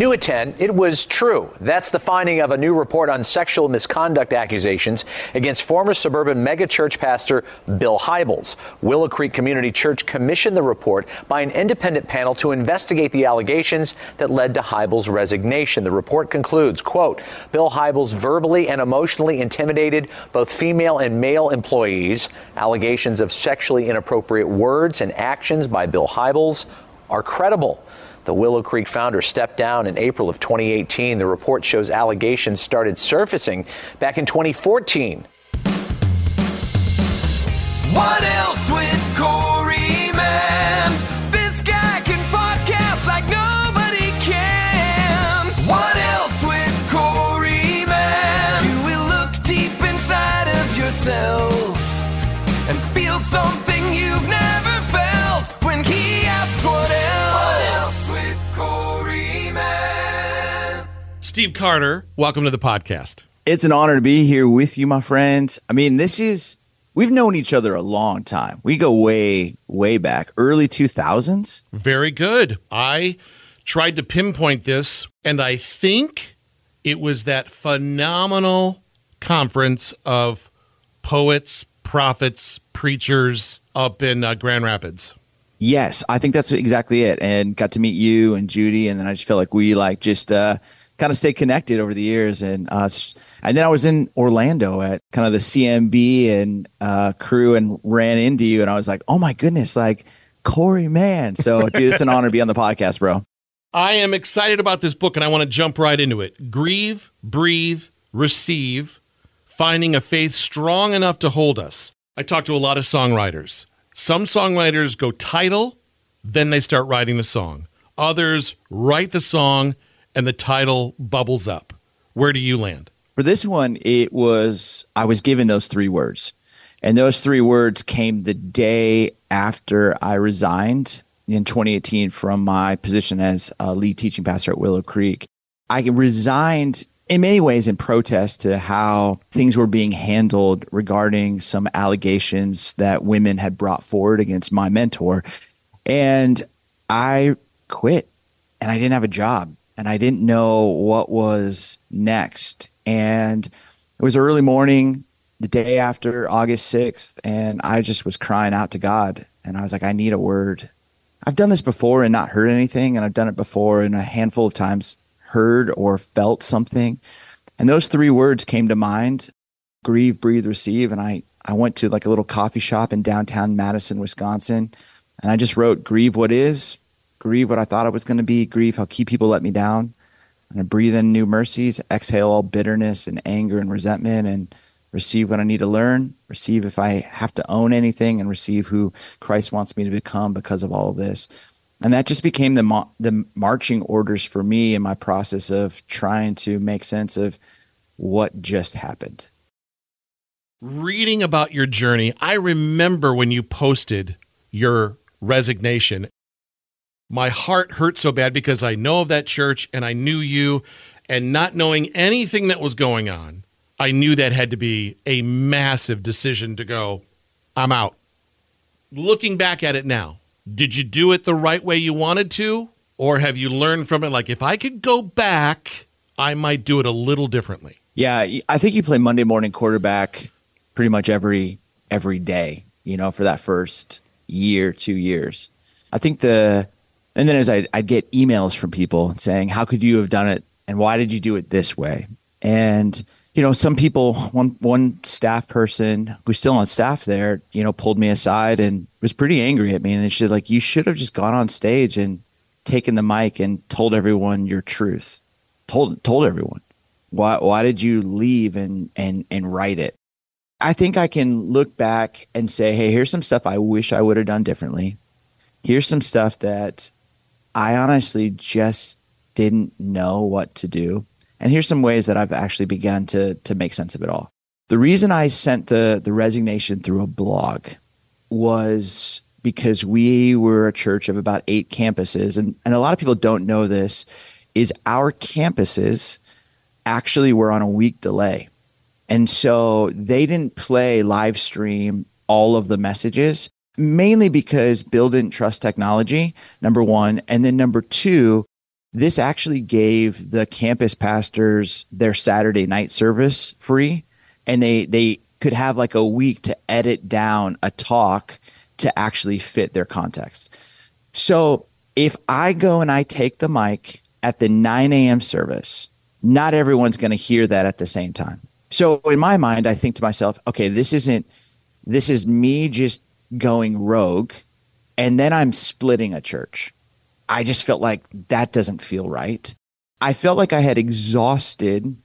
New at 10, it was true. That's the finding of a new report on sexual misconduct accusations against former suburban megachurch pastor Bill Hybels. Willow Creek Community Church commissioned the report by an independent panel to investigate the allegations that led to Hybels' resignation. The report concludes, quote, Bill Hybels verbally and emotionally intimidated both female and male employees. Allegations of sexually inappropriate words and actions by Bill Hybels are credible. The Willow Creek founder stepped down in April of 2018. The report shows allegations started surfacing back in 2014. What else with Corey, man? This guy can podcast like nobody can. What else with Corey, man? You will look deep inside of yourself and feel something you've never felt when he asks what else. What else with Corey, man? Steve Carter, welcome to the podcast. It's an honor to be here with you, my friends. I mean, we've known each other a long time. We go way, way back, early 2000s. Very good. I tried to pinpoint this, and I think it was that phenomenal conference of poets, prophets, preachers up in Grand Rapids. Yes, I think that's exactly it. And got to meet you and Judy, and then I just felt like we kind of stayed connected over the years. And then I was in Orlando at kind of the CMB and crew and ran into you, and I was like, oh my goodness, like Corey, man. So dude, it's an honor to be on the podcast, bro. I am excited about this book, and I want to jump right into it. Grieve, breathe, receive, finding a faith strong enough to hold us. I talk to a lot of songwriters. Some songwriters go title, then they start writing the song. Others write the song, and the title bubbles up. Where do you land? For this one, I was given those 3 words. And those 3 words came the day after I resigned in 2018 from my position as a lead teaching pastor at Willow Creek. I resigned in many ways in protest to how things were being handled regarding some allegations that women had brought forward against my mentor. And I quit, and I didn't have a job, and I didn't know what was next. And it was early morning, the day after August 6th, and I just was crying out to God. And I was like, I need a word. I've done this before and not heard anything, and I've done it before and a handful of times heard or felt something. And those 3 words came to mind: grieve, breathe, receive. And I went to like a little coffee shop in downtown Madison, Wisconsin, and I just wrote, grieve what is, grieve what I thought I was going to be, grieve how key people let me down. And I breathe in new mercies, exhale all bitterness and anger and resentment, and receive what I need to learn, receive if I have to own anything, and receive who Christ wants me to become because of all of this. And that just became the marching orders for me in my process of trying to make sense of what just happened. Reading about your journey, I remember when you posted your resignation. My heart hurt so bad because I know of that church and I knew you, and not knowing anything that was going on, I knew that had to be a massive decision to go, I'm out. Looking back at it now, did you do it the right way you wanted to? Or have you learned from it, like, if I could go back, I might do it a little differently? Yeah, I think you play Monday morning quarterback pretty much every day, for that first year, 2 years. I think and then as I'd get emails from people saying, how could you have done it? And why did you do it this way? And, some people, one staff person who's still on staff there, pulled me aside and was pretty angry at me. And they said, like, you should have just gone on stage and taken the mic and told everyone your truth. Told everyone. Why did you leave and write it? I think I can look back and say, hey, here's some stuff I wish I would have done differently. Here's some stuff that I honestly just didn't know what to do. And here's some ways that I've actually begun to make sense of it all. The reason I sent the resignation through a blog was because we were a church of about 8 campuses. And a lot of people don't know this, is our campuses actually were on a week delay. And so they didn't play live stream all of the messages, mainly because Bill didn't trust technology, number one. And then number two, This actually gave the campus pastors their Saturday night service free, and they could have like a week to edit down a talk to actually fit their context. So if I go and I take the mic at the 9 a.m. service, not everyone's going to hear that at the same time. So in my mind, I think to myself, okay, this is me just going rogue, and then I'm splitting a church. I just felt like that doesn't feel right. I felt like I had exhausted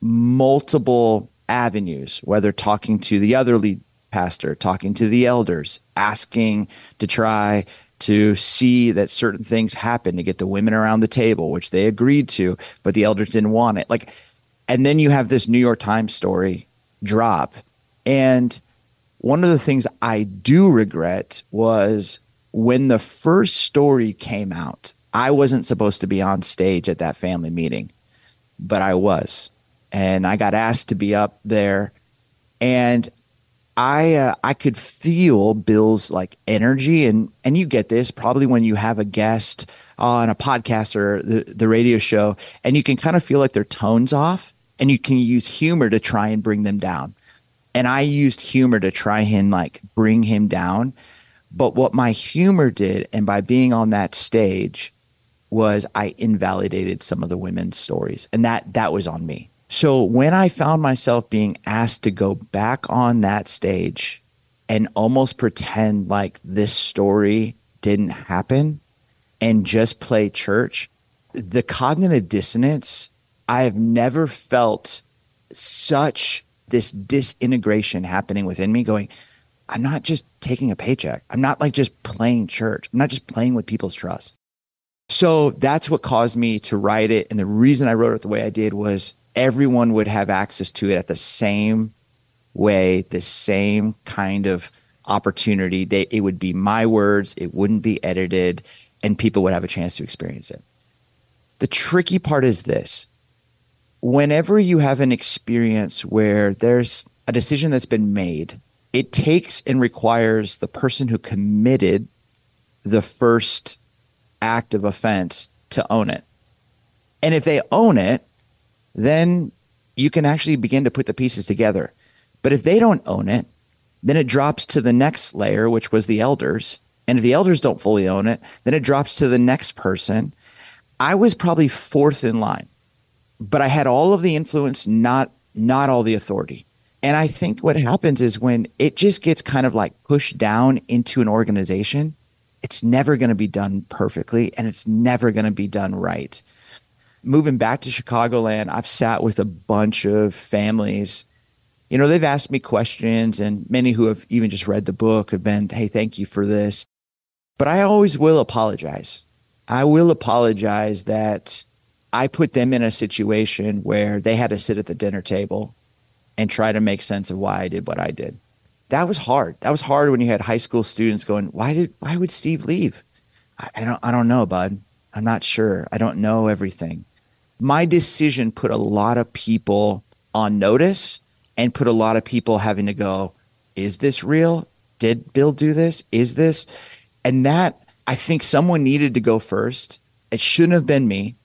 multiple avenues, whether talking to the other lead pastor, talking to the elders, asking to try to see that certain things happen to get the women around the table, which they agreed to, but the elders didn't want it. And then you have this New York Times story drop. And one of the things I do regret was when the first story came out, I wasn't supposed to be on stage at that family meeting, but I was. And I got asked to be up there. And I could feel Bill's like energy. And you get this probably when you have a guest on a podcast or the radio show, and you can kind of feel like their tone's off, and you can use humor to try and bring them down. And I used humor to try and like bring him down. But what my humor did, and by being on that stage, was I invalidated some of the women's stories. And that was on me. So when I found myself being asked to go back on that stage and almost pretend like this story didn't happen and just play church, the cognitive dissonance, I have never felt such this disintegration happening within me going, I'm not just taking a paycheck. I'm not like just playing church. I'm not just playing with people's trust. So that's what caused me to write it. And the reason I wrote it the way I did was everyone would have access to it at the same way, the same kind of opportunity. It would be my words. It wouldn't be edited, and people would have a chance to experience it. The tricky part is this. Whenever you have an experience where there's a decision that's been made, it takes and requires the person who committed the first act of offense to own it. And if they own it, then you can actually begin to put the pieces together. But if they don't own it, then it drops to the next layer, which was the elders. And if the elders don't fully own it, then it drops to the next person. I was probably fourth in line, but I had all of the influence, not all the authority. And I think what happens is when it just gets kind of like pushed down into an organization, it's never going to be done perfectly, and it's never going to be done right. Moving back to Chicagoland, I've sat with a bunch of families. You know, they've asked me questions, and many who have even just read the book have been, hey, thank you for this. But I always will apologize. I will apologize that I put them in a situation where they had to sit at the dinner table and try to make sense of why I did what I did. That was hard. That was hard when you had high school students going, why would Steve leave? I don't know, bud. I'm not sure. I don't know everything. My decision put a lot of people on notice and put a lot of people having to go, is this real? Did Bill do this? Is this? And that, I think someone needed to go first. It shouldn't have been me,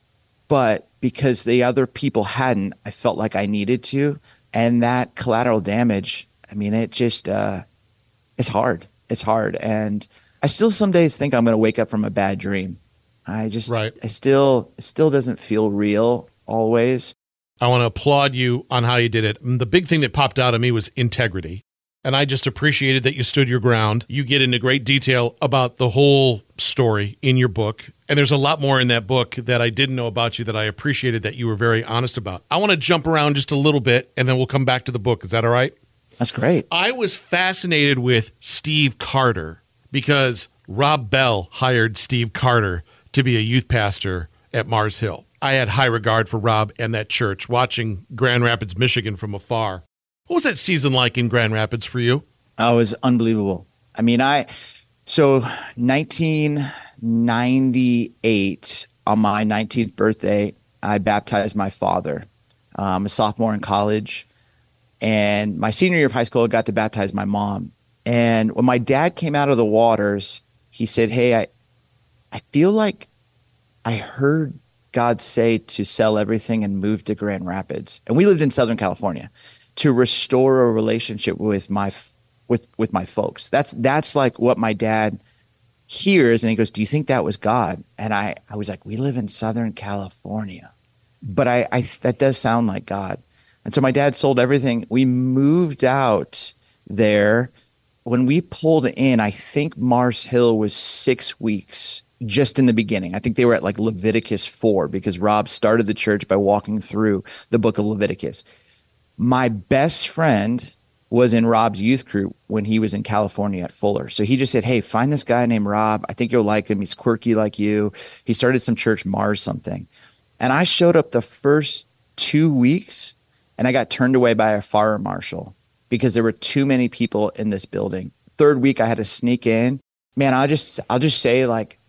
but because the other people hadn't, I felt like I needed to. And that collateral damage, I mean, it just, it's hard. It's hard. And I still some days think I'm going to wake up from a bad dream. It still doesn't feel real always. I want to applaud you on how you did it. The big thing that popped out of me was integrity. And I just appreciated that you stood your ground. You get into great detail about the whole story in your book. And there's a lot more in that book that I didn't know about you that I appreciated that you were very honest about. I want to jump around just a little bit, and then we'll come back to the book. Is that all right? That's great. I was fascinated with Steve Carter because Rob Bell hired Steve Carter to be a youth pastor at Mars Hill. I had high regard for Rob and that church, watching Grand Rapids, Michigan from afar. What was that season like in Grand Rapids for you? Oh, it was unbelievable. I mean, so 1998, on my 19th birthday, I baptized my father. I'm a sophomore in college. And my senior year of high school, I got to baptize my mom. And when my dad came out of the waters, he said, hey, I feel like I heard God say to sell everything and move to Grand Rapids. And we lived in Southern California to restore a relationship with my folks. That's like what my dad hears. And he goes, do you think that was God? And I was like, we live in Southern California, but I that does sound like God. And so my dad sold everything. We moved out there. When we pulled in, I think Mars Hill was 6 weeks just in the beginning. I think they were at like Leviticus 4 because Rob started the church by walking through the book of Leviticus. My best friend was in Rob's youth group when he was in California at Fuller. So he just said, hey, find this guy named Rob. I think you'll like him. He's quirky like you. He started some church, Mars something. And I showed up the first 2 weeks and I got turned away by a fire marshal because there were too many people in this building. Third week, I had to sneak in. Man, I'll just say, like,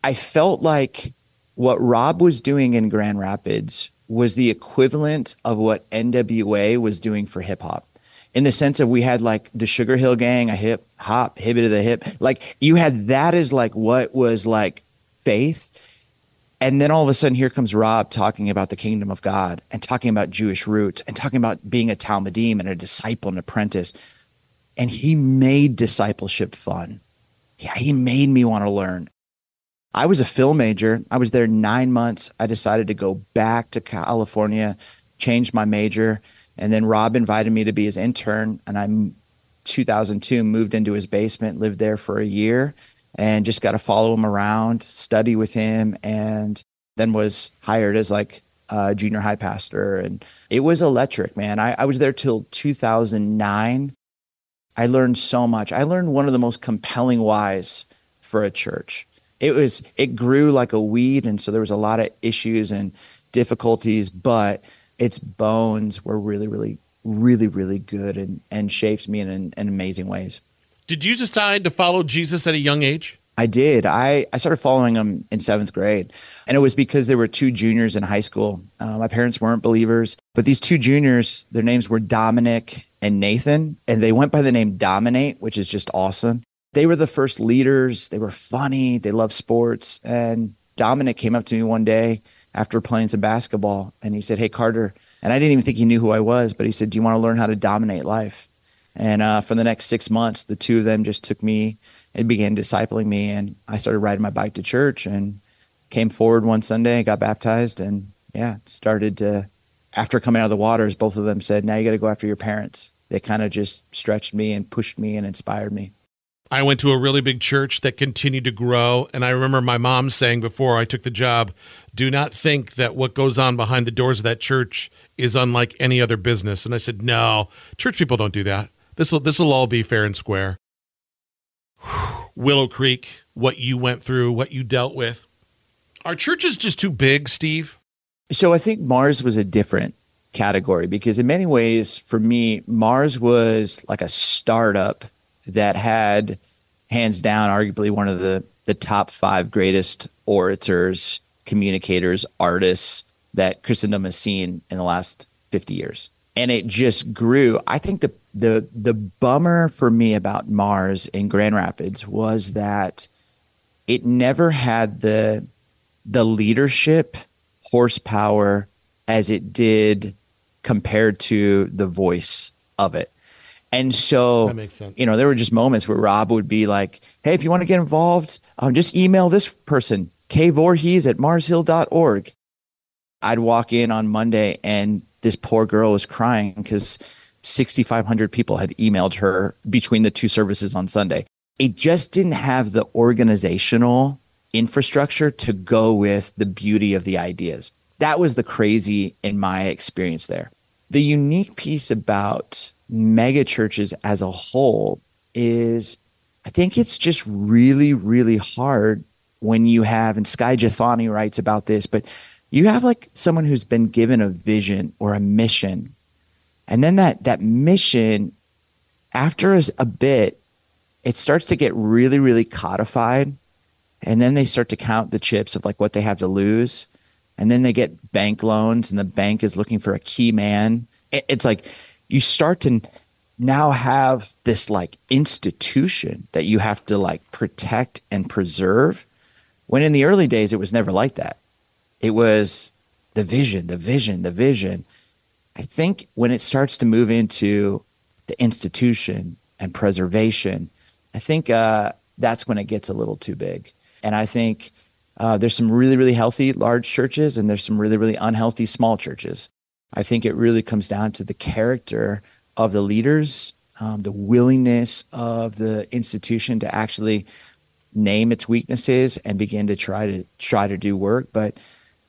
I felt like what Rob was doing in Grand Rapids was the equivalent of what NWA was doing for hip hop. In the sense of we had like the Sugar Hill Gang, a hip hop, hippie to the hip. Like you had that as like what was like faith. And then all of a sudden, here comes Rob talking about the kingdom of God and talking about Jewish roots and talking about being a Talmudim and a disciple, an apprentice. And he made discipleship fun. Yeah, he made me want to learn. I was a film major. I was there 9 months. I decided to go back to California, changed my major. And then Rob invited me to be his intern. And I, 2002, moved into his basement, lived there for a year. And just got to follow him around, study with him, and then was hired as like a junior high pastor. And it was electric, man. I was there till 2009. I learned so much. I learned one of the most compelling whys for a church. It grew like a weed, and so there was a lot of issues and difficulties, but its bones were really, really, really, really good and shaped me in amazing ways. Did you decide to follow Jesus at a young age? I did. I started following him in 7th grade, and it was because there were 2 juniors in high school. My parents weren't believers, but these 2 juniors, their names were Dominic and Nathan, and they went by the name Dominate, which is just awesome. They were the first leaders. They were funny. They loved sports. And Dominic came up to me one day after playing some basketball, and he said, hey, Carter, and I didn't even think he knew who I was, but he said, do you want to learn how to dominate life? And for the next 6 months, the 2 of them just took me and began discipling me. And I started riding my bike to church and came forward one Sunday, got baptized, and started to, after coming out of the waters, both of them said, now you got to go after your parents. They kind of just stretched me and pushed me and inspired me. I went to a really big church that continued to grow. And I remember my mom saying before I took the job, do not think that what goes on behind the doors of that church is unlike any other business. And I said, no, church people don't do that. This will all be fair and square. Willow Creek, what you went through, what you dealt with. Are churches just too big, Steve? So I think Mars was a different category because in many ways, for me, Mars was like a startup that had, hands down, arguably one of the top 5 greatest orators, communicators, artists that Christendom has seen in the last 50 years. And it just grew. I think the bummer for me about Mars in Grand Rapids was that it never had the leadership horsepower as it did compared to the voice of it. And so, that makes sense. There were just moments where Rob would be like, hey, if you want to get involved, just email this person, kvorhees@marshill.org. I'd walk in on Monday and this poor girl was crying because 6,500 people had emailed her between the 2 services on Sunday. It just didn't have the organizational infrastructure to go with the beauty of the ideas. That was the crazy in my experience there. The unique piece about mega churches as a whole is I think it's just really, really hard when you have, and Sky Jathani writes about this, but you have like someone who's been given a vision or a mission. And then that mission, after a bit, it starts to get really, really codified. And then they start to count the chips of like what they have to lose. And then they get bank loans and the bank is looking for a key man. It's like you start to now have this like institution that you have to like protect and preserve. When in the early days, it was never like that. It was the vision, the vision, the vision. I think when it starts to move into the institution and preservation, I think that's when it gets a little too big. And I think there's some really, really healthy large churches, and there's some really, really unhealthy small churches. I think it really comes down to the character of the leaders, the willingness of the institution to actually name its weaknesses and begin to try to do work. But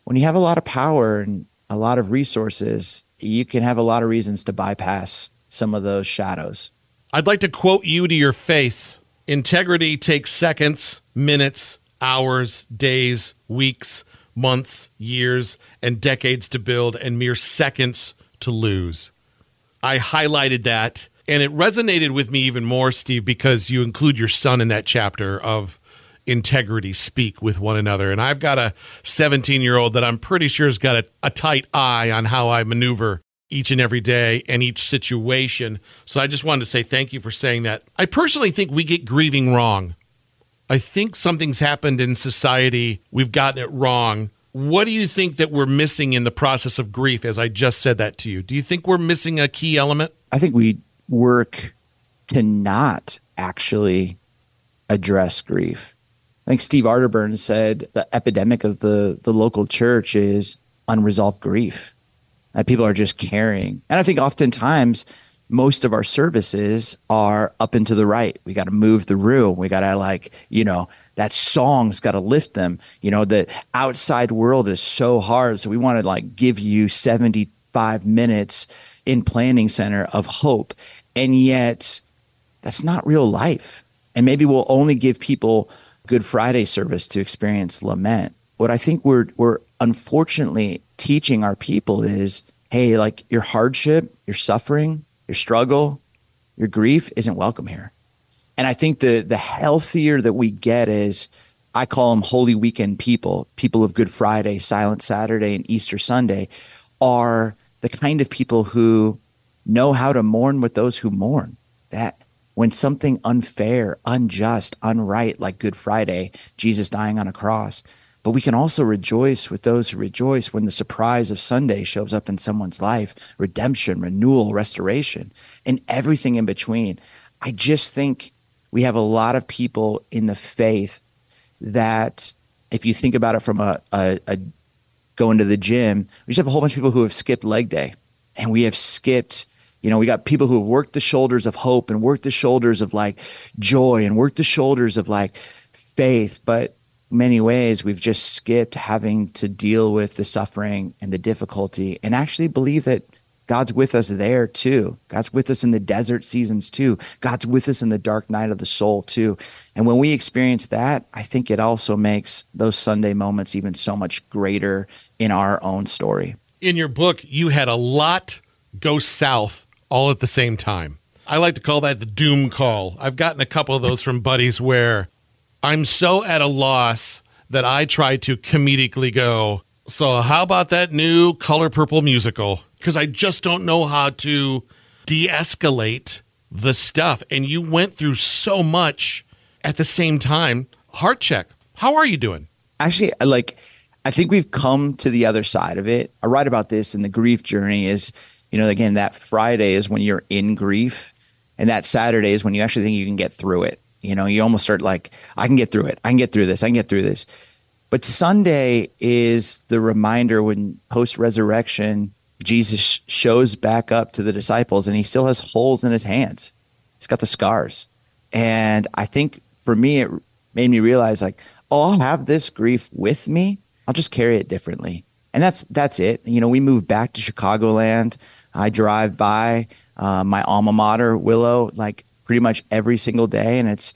when you have a lot of power and a lot of resources, you can have a lot of reasons to bypass some of those shadows. I'd like to quote you to your face. Integrity takes seconds, minutes, hours, days, weeks, months, years, and decades to build, and mere seconds to lose. I highlighted that, and it resonated with me even more, Steve, because you include your son in that chapter of integrity, speak with one another. And I've got a 17-year-old that I'm pretty sure has got a tight eye on how I maneuver each and every day and each situation. So I just wanted to say thank you for saying that. I personally think we get grieving wrong. I think something's happened in society. We've gotten it wrong. What do you think that we're missing in the process of grief, as I just said that to you? Do you think we're missing a key element? I think we work to not actually address grief. I think Steve Arterburn said the epidemic of the local church is unresolved grief. That people are just carrying. And I think oftentimes most of our services are up and to the right. We got to move the room. We got to that song's got to lift them. The outside world is so hard. So we want to give you 75 minutes in planning center of hope. And yet that's not real life. And maybe we'll only give people Good Friday service to experience lament. What I think we're unfortunately teaching our people is, hey, your hardship, your suffering, your struggle, your grief isn't welcome here. And I think the healthier that we get is, I call them Holy Weekend people of Good Friday, Silent Saturday, and Easter Sunday, are the kind of people who know how to mourn with those who mourn. That when something unfair, unjust, unright, like Good Friday, Jesus dying on a cross, but we can also rejoice with those who rejoice when the surprise of Sunday shows up in someone's life, redemption, renewal, restoration, and everything in between. I just think we have a lot of people in the faith that, if you think about it from a going to the gym, we just have a whole bunch of people who have skipped leg day, and we have skipped, we got people who have worked the shoulders of hope and worked the shoulders of joy and worked the shoulders of faith. But many ways we've just skipped having to deal with the suffering and the difficulty and actually believe that God's with us there too. God's with us in the desert seasons too. God's with us in the dark night of the soul too. And when we experience that, I think it also makes those Sunday moments even so much greater in our own story. In your book, you had a lot go south all at the same time. I like to call that the doom call. I've gotten a couple of those from buddies where I'm so at a loss that I try to comedically go, so how about that new Color Purple musical? Because I just don't know how to de-escalate the stuff. And you went through so much at the same time. Heart check. How are you doing? Actually, I think we've come to the other side of it. I write about this in the grief journey is, again, that Friday is when you're in grief, and that Saturday is when you actually think you can get through it. You almost start I can get through it. I can get through this. I can get through this. But Sunday is the reminder when post-resurrection, Jesus shows back up to the disciples and he still has holes in his hands. He's got the scars. And I think for me, it made me realize I'll have this grief with me. I'll just carry it differently. And that's it. We moved back to Chicagoland. I drive by my alma mater, Willow, pretty much every single day. And it's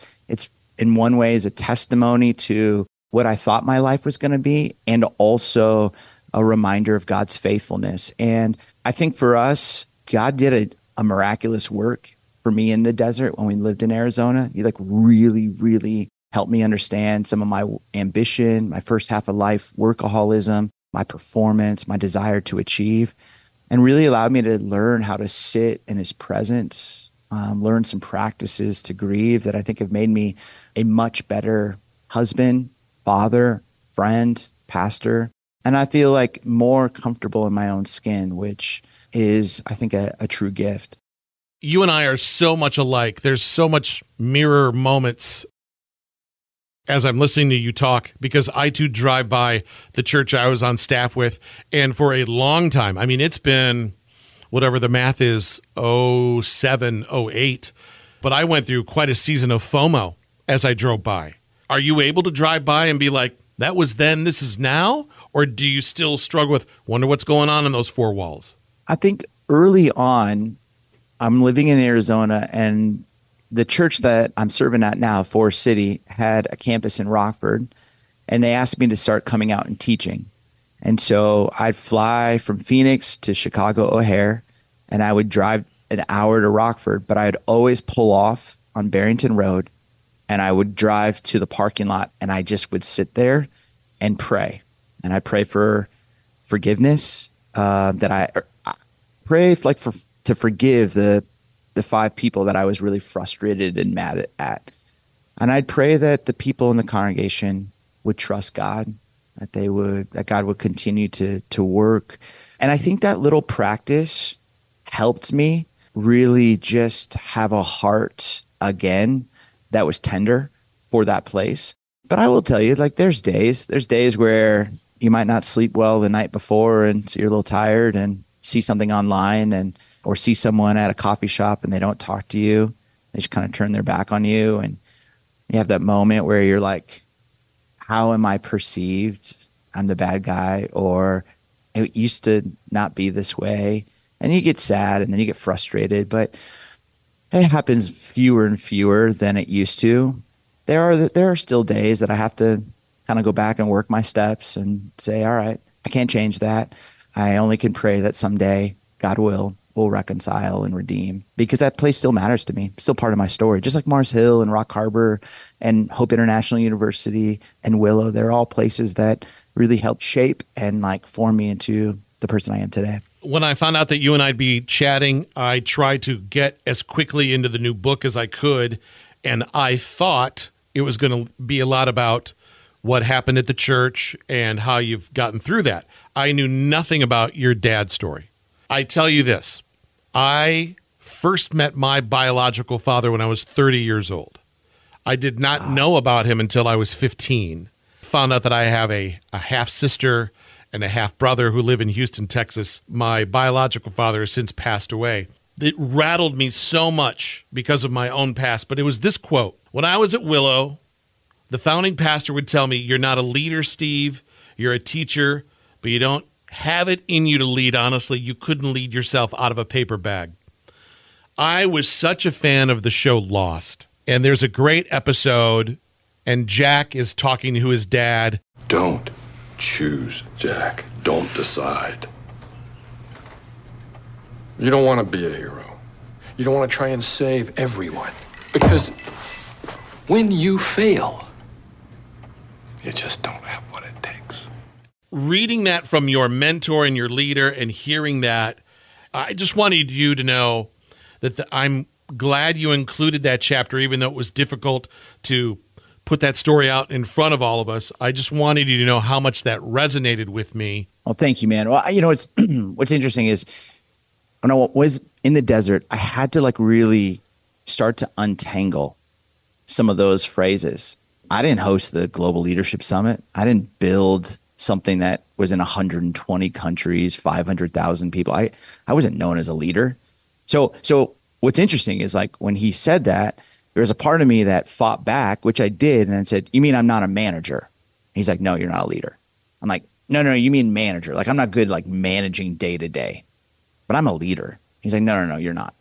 in one way is a testimony to what I thought my life was going to be, and also a reminder of God's faithfulness. And I think for us, God did a miraculous work for me in the desert when we lived in Arizona. He really, really helped me understand some of my ambition, my first half of life, workaholism, my performance, my desire to achieve, and really allowed me to learn how to sit in his presence, learn some practices to grieve that I think have made me a much better husband, father, friend, pastor. And I feel like more comfortable in my own skin, which is, I think, a true gift. You and I are so much alike. There's so much mirror moments as I'm listening to you talk, because I too drive by the church I was on staff with. And for a long time, I mean, it's been whatever the math is, 07, 08. But I went through quite a season of FOMO as I drove by. Are you able to drive by and be like, that was then, this is now? Or do you still struggle with, wonder what's going on in those four walls? I think early on, I'm living in Arizona, and the church that I'm serving at now, Forest City, had a campus in Rockford, and they asked me to start coming out and teaching. And so I'd fly from Phoenix to Chicago O'Hare, and I would drive an hour to Rockford, but I'd always pull off on Barrington Road, and I would drive to the parking lot, and I just would sit there and pray. And I pray for forgiveness, that I pray to forgive the 5 people that I was really frustrated and mad at. And I'd pray that the people in the congregation would trust God, that God would continue to work. And I think that little practice helped me really just have a heart again that was tender for that place. But I will tell you, like, there's days where you might not sleep well the night before, and so you're a little tired, and see something online or see someone at a coffee shop and they don't talk to you. They just kind of turn their back on you, and you have that moment where you're like, how am I perceived? I'm the bad guy, or it used to not be this way. And you get sad, and then you get frustrated, but it happens fewer and fewer than it used to. There are still days that I have to kind of go back and work my steps and say, all right, I can't change that. I only can pray that someday God will reconcile and redeem, because that place still matters to me, still part of my story. Just like Mars Hill and Rock Harbor and Hope International University and Willow, they're all places that really helped shape and like form me into the person I am today. When I found out that you and I'd be chatting, I tried to get as quickly into the new book as I could, and I thought it was going to be a lot about what happened at the church and how you've gotten through that. I knew nothing about your dad's story. I tell you this, I first met my biological father when I was 30 years old. I did not know about him until I was 15. Found out that I have a half-sister and a half-brother who live in Houston, Texas. My biological father has since passed away. It rattled me so much because of my own past, but it was this quote. When I was at Willow, the founding pastor would tell me, you're not a leader, Steve. You're a teacher, but you don't have it in you to lead. Honestly, you couldn't lead yourself out of a paper bag. I was such a fan of the show Lost, and there's a great episode, and Jack is talking to his dad. Don't choose, Jack. Don't decide. You don't want to be a hero. You don't want to try and save everyone. Because when you fail, you just don't have what it takes. Reading that from your mentor and your leader and hearing that, I just wanted you to know that I'm glad you included that chapter, even though it was difficult to put that story out in front of all of us. I just wanted you to know how much that resonated with me. Well, thank you, man. Well, it's what's interesting is when I was in the desert, I had to like really start to untangle some of those phrases. I didn't host the Global Leadership Summit. I didn't build something that was in 120 countries, 500,000 people. I wasn't known as a leader. So what's interesting is like when he said that, there was a part of me that fought back, which I did, and I said, you mean I'm not a manager? He's like, no, you're not a leader. I'm like, no, you mean manager. Like I'm not good like managing day to day, but I'm a leader. He's like, no, you're not.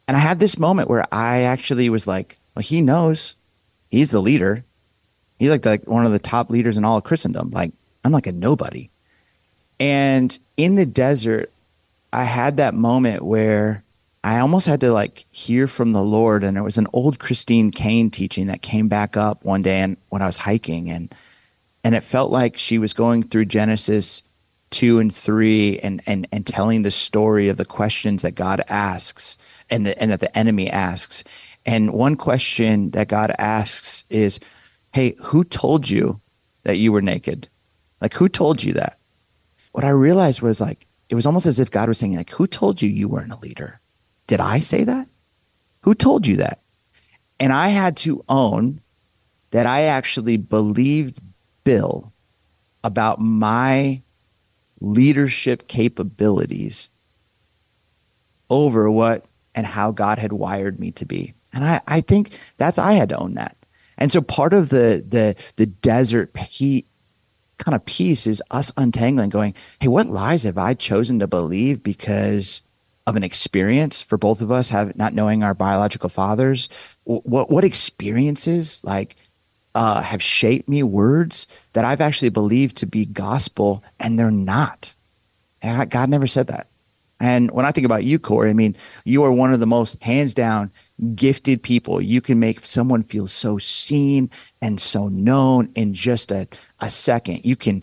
And I had this moment where I actually was like, well, he knows he's the leader. He's like one of the top leaders in all of Christendom. Like I'm like a nobody. And in the desert, I had that moment where I almost had to like hear from the Lord. And it was an old Christine Kane teaching that came back up one day and when I was hiking, and it felt like she was going through Genesis 2 and 3 and telling the story of the questions that God asks and that the enemy asks. And one question that God asks is, hey, who told you that you were naked? Like who told you that? what I realized was like, it was almost as if God was saying, like, who told you you weren't a leader? Did I say that? Who told you that? And I had to own that I actually believed Bill about my leadership capabilities over what and how God had wired me to be. And I think I had to own that. And so part of the desert kind of piece is us untangling, going, hey, what lies have I chosen to believe because of an experience for both of us, not knowing our biological fathers? What experiences have shaped me, words that I've actually believed to be gospel, and they're not. God never said that. And when I think about you, Corey, I mean, you are one of the most hands down gifted people. You can make someone feel so seen and so known in just a second. You can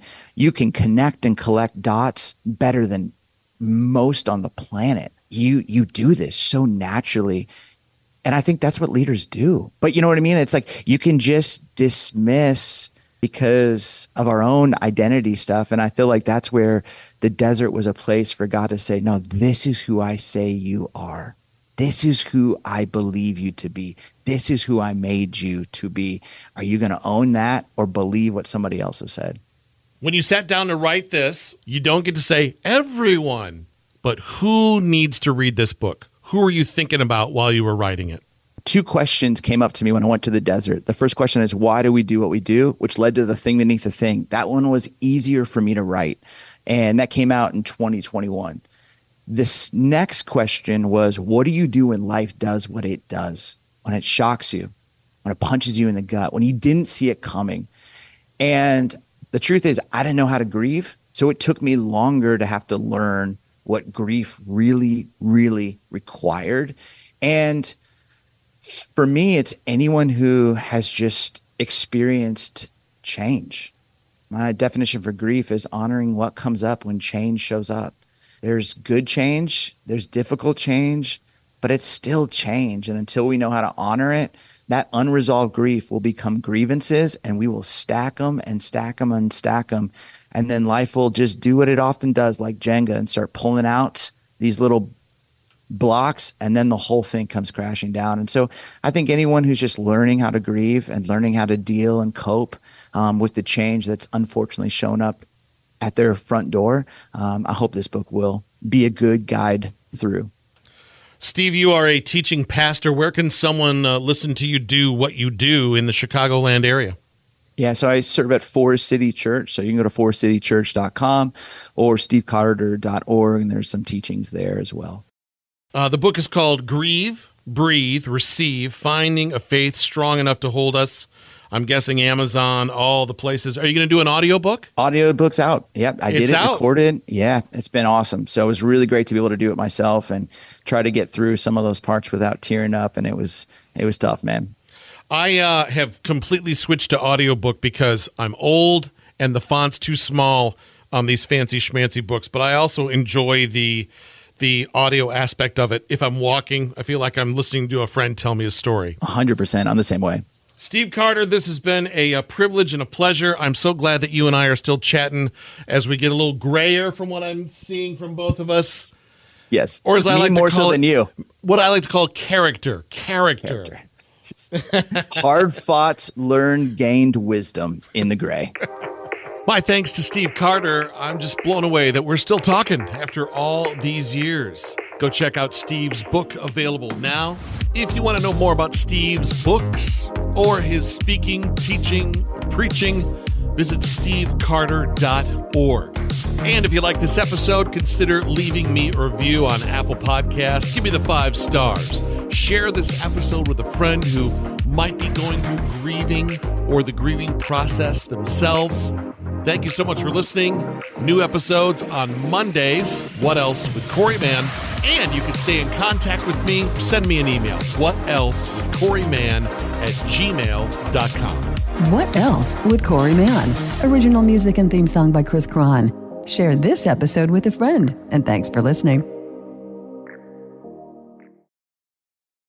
connect and collect dots better than most on the planet. You do this so naturally. And I think that's what leaders do. But you know what I mean? It's like you can just dismiss because of our own identity stuff. And I feel like that's where the desert was a place for God to say, no, this is who I say you are. This is who I believe you to be. This is who I made you to be. Are you going to own that or believe what somebody else has said? When you sat down to write this, you don't get to say everyone, but who needs to read this book? Who were you thinking about while you were writing it? 2 questions came up to me when I went to the desert. The first question is, why do we do what we do? Which led to the thing beneath the thing. That one was easier for me to write. And that came out in 2021. This next question was, what do you do when life does what it does? When it shocks you, when it punches you in the gut, when you didn't see it coming. And the truth is, I didn't know how to grieve. So it took me longer to have to learn what grief really, really required. And for me, it's anyone who has just experienced change. My definition for grief is honoring what comes up when change shows up. There's good change, there's difficult change, but it's still change. And until we know how to honor it, that unresolved grief will become grievances, and we will stack them and stack them and stack them. And then life will just do what it often does, like Jenga, and start pulling out these little blocks, and then the whole thing comes crashing down. And so I think anyone who's just learning how to grieve and learning how to deal and cope with the change that's unfortunately shown up at their front door, I hope this book will be a good guide through. Steve, you are a teaching pastor. Where can someone listen to you do what you do in the Chicagoland area? Yeah, so I serve at Forest City Church. So you can go to forestcitychurch.com or stevecarter.org, and there's some teachings there as well. The book is called Grieve, Breathe, Receive, Finding a Faith Strong Enough to Hold Us. I'm guessing Amazon, all the places. Are you going to do an audiobook? Audiobook's out. Yep, I did it, recorded. Yeah, it's been awesome. So it was really great to be able to do it myself and try to get through some of those parts without tearing up, and it was tough, man. I have completely switched to audiobook because I'm old and the font's too small on these fancy schmancy books, but I also enjoy the audio aspect of it. If I'm walking, I feel like I'm listening to a friend tell me a story. 100%. I'm the same way. Steve Carter, this has been a privilege and a pleasure. I'm so glad that you and I are still chatting as we get a little grayer from what I'm seeing from both of us. Yes. Or as I like to more call so than you. What I like to call character. Hard fought, learned, gained wisdom in the gray. My thanks to Steve Carter. I'm just blown away that we're still talking after all these years. Go check out Steve's book, available now. If you want to know more about Steve's books or his speaking, teaching, preaching, visit stevecarter.org. And if you like this episode, consider leaving me a review on Apple Podcasts. Give me the 5 stars. Share this episode with a friend who might be going through grieving or the grieving process themselves. Thank you so much for listening. New episodes on Mondays. What Else with Corey Mann. And you can stay in contact with me. Send me an email. whatelsewithcoreymann@gmail.com. What Else with Corey Mann. Original music and theme song by Chris Cron. Share this episode with a friend. And thanks for listening.